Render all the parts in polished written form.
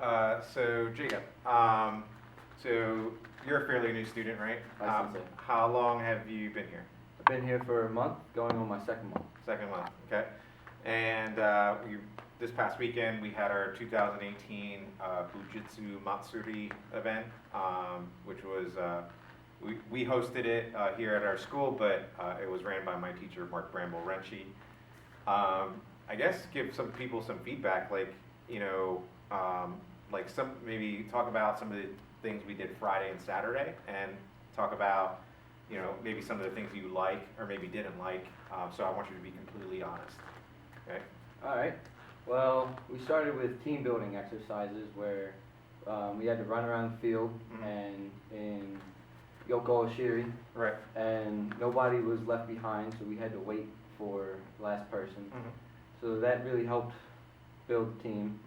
So Jacob, so you're a fairly new student, right? I see. How long have you been here? I've been here for a month, going on my second month. Second month, okay. And this past weekend we had our 2018 Bujutsu Matsuri event, which was we hosted it here at our school, but it was ran by my teacher Mark Bramble Renshi. I guess give some people some feedback, like like maybe talk about some of the things we did Friday and Saturday, and talk about maybe some of the things you like or maybe didn't like. So I want you to be completely honest. Okay. All right. Well, we started with team building exercises where we had to run around the field and in Yoko Oshiri. Right. And nobody was left behind, so we had to wait for the last person. So that really helped build the team.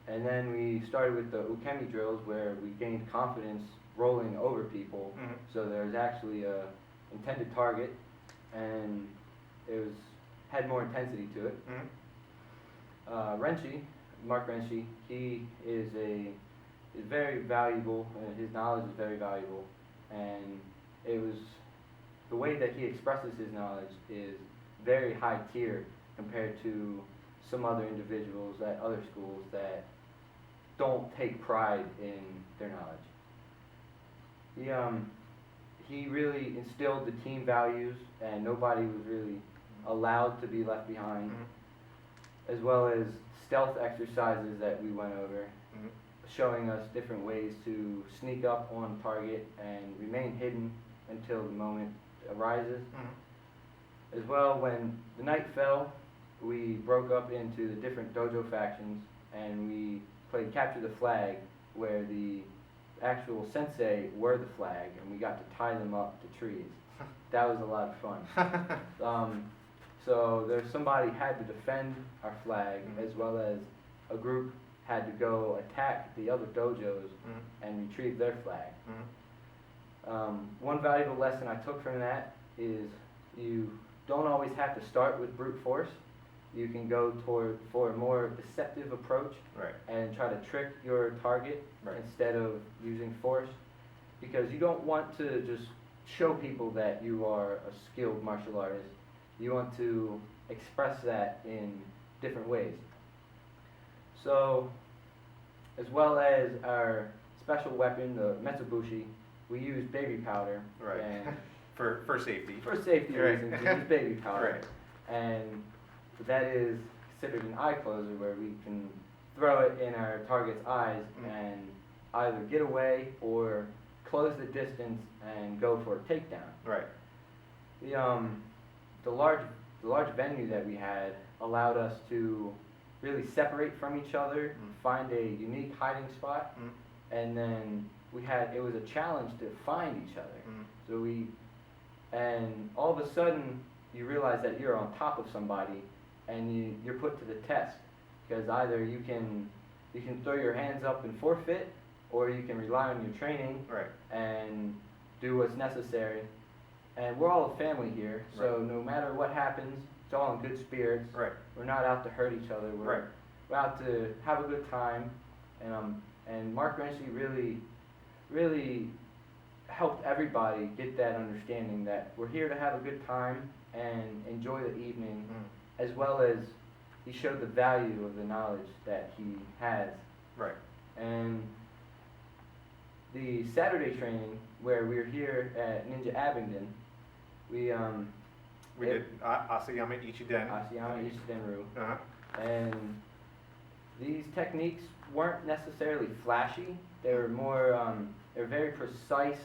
And then we started with the ukemi drills where we gained confidence rolling over people. So there's actually a intended target, and it had more intensity to it. Renshi, Mark Renshi, he is very valuable. His knowledge is very valuable, and the way that he expresses his knowledge is very high tier compared to some other individuals at other schools that don't take pride in their knowledge. He really instilled the team values, and nobody was really allowed to be left behind, as well as stealth exercises that we went over, showing us different ways to sneak up on target and remain hidden until the moment arises. As well, when the night fell, we broke up into the different dojo factions, and we played capture the flag, where the actual sensei were the flag, and we got to tie them up to trees. That was a lot of fun. So somebody had to defend our flag, as well as a group had to go attack the other dojos and retrieve their flag. One valuable lesson I took from that is you don't always have to start with brute force. You can go for a more deceptive approach, and try to trick your target instead of using force, because you don't want to just show people that you are a skilled martial artist. You want to express that in different ways. So, as well as our special weapon, the Metsubushi, we use baby powder. And for safety. For safety reasons, we use baby powder. And that is considered an eye closer, where we can throw it in our target's eyes and either get away or close the distance and go for a takedown. The large venue that we had allowed us to really separate from each other, find a unique hiding spot, and then it was a challenge to find each other. And all of a sudden you realize that you're on top of somebody, and you're put to the test, because either you can throw your hands up and forfeit, or you can rely on your training and do what's necessary. And we're all a family here, so no matter what happens, it's all in good spirits. We're not out to hurt each other. We're out to have a good time. And Mark Renshi really helped everybody get that understanding that we're here to have a good time and enjoy the evening, as well as he showed the value of the knowledge that he has. And the Saturday training, where we're here at Ninja Abingdon, we did Asayama Ichiden-ryu. And these techniques weren't necessarily flashy. They were more, they're very precise,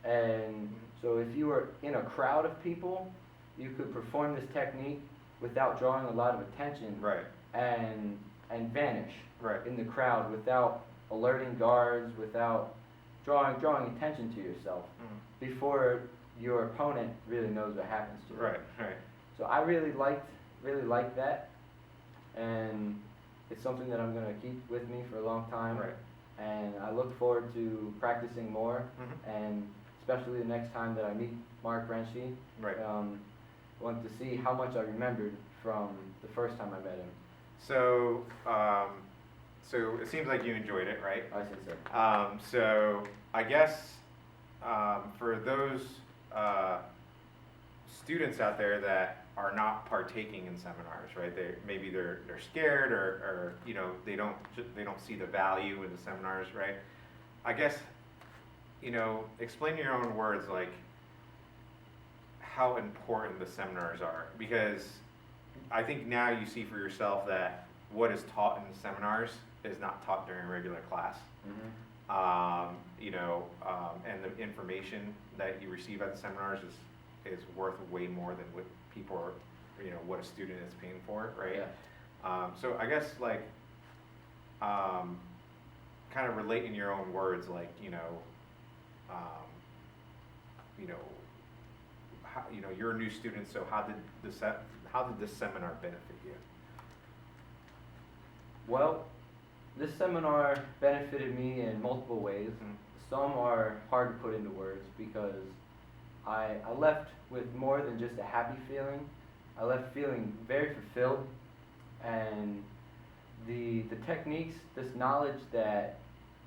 and so if you were in a crowd of people, you could perform this technique without drawing a lot of attention, and vanish in the crowd without alerting guards, without drawing attention to yourself before your opponent really knows what happens to you. So I really liked that, and it's something that I'm going to keep with me for a long time. And I look forward to practicing more, and especially the next time that I meet Mark Renshi. I want to see how much I remembered from the first time I met him. So, So it seems like you enjoyed it, right? I think so. So I guess for those students out there that are not partaking in seminars, right? Maybe they're scared or you know they don't see the value in the seminars, right? I guess you know explain in your own words like how important the seminars are, because I think now you see for yourself that what is taught in the seminars is not taught during regular class. You know, and the information that you receive at the seminars is worth way more than what people are, you know, what a student is paying for, right? Yeah. So I guess like, kind of relate in your own words, like, you know, how, you know, you're a new student, so how did this seminar benefit you? Well, this seminar benefited me in multiple ways. Some are hard to put into words because I left with more than just a happy feeling. I left feeling very fulfilled, and the techniques, this knowledge that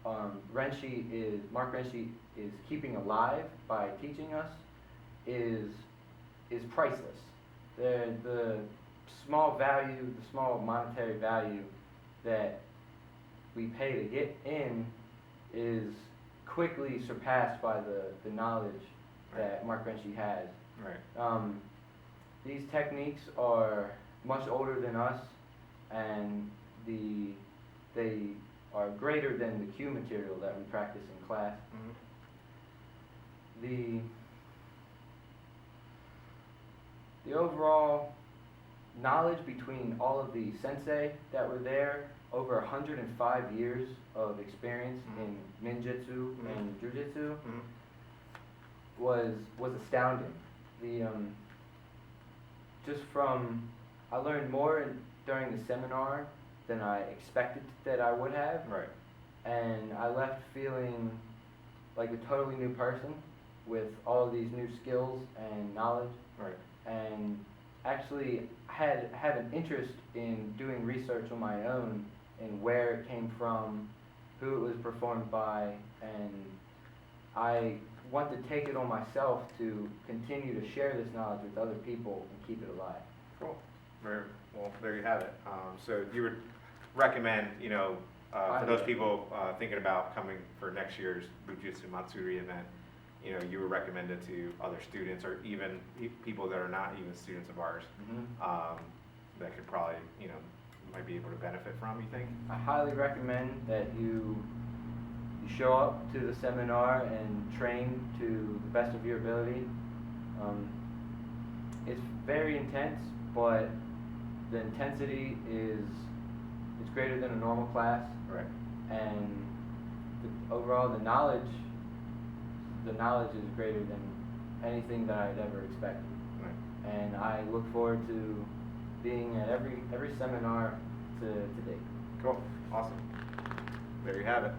Mark Renshi is keeping alive by teaching us is priceless. The small value, the small monetary value that we pay to get in is quickly surpassed by the knowledge that Mark Renshi has. Right. These techniques are much older than us, and they are greater than the cue material that we practice in class. The overall knowledge between all of the sensei that were there, over 105 years of experience in Ninjutsu and Jujutsu, was astounding. I learned more during the seminar than I expected that I would have. Right. And I left feeling like a totally new person with all of these new skills and knowledge. Right. And actually had an interest in doing research on my own and where it came from, who it was performed by, and I want to take it on myself to continue to share this knowledge with other people and keep it alive. Cool. Very well. There you have it. So you would recommend, you know, for those people thinking about coming for next year's Bujutsu Matsuri event, you know, you would recommend it to other students or even people that are not even students of ours, that could probably, you know, might be able to benefit from, you think? I highly recommend that you show up to the seminar and train to the best of your ability. It's very intense, but the intensity is greater than a normal class. Right. And overall, the knowledge is greater than anything that I'd ever expected. Right. And I look forward to being at every seminar to date. Cool. Awesome. There you have it.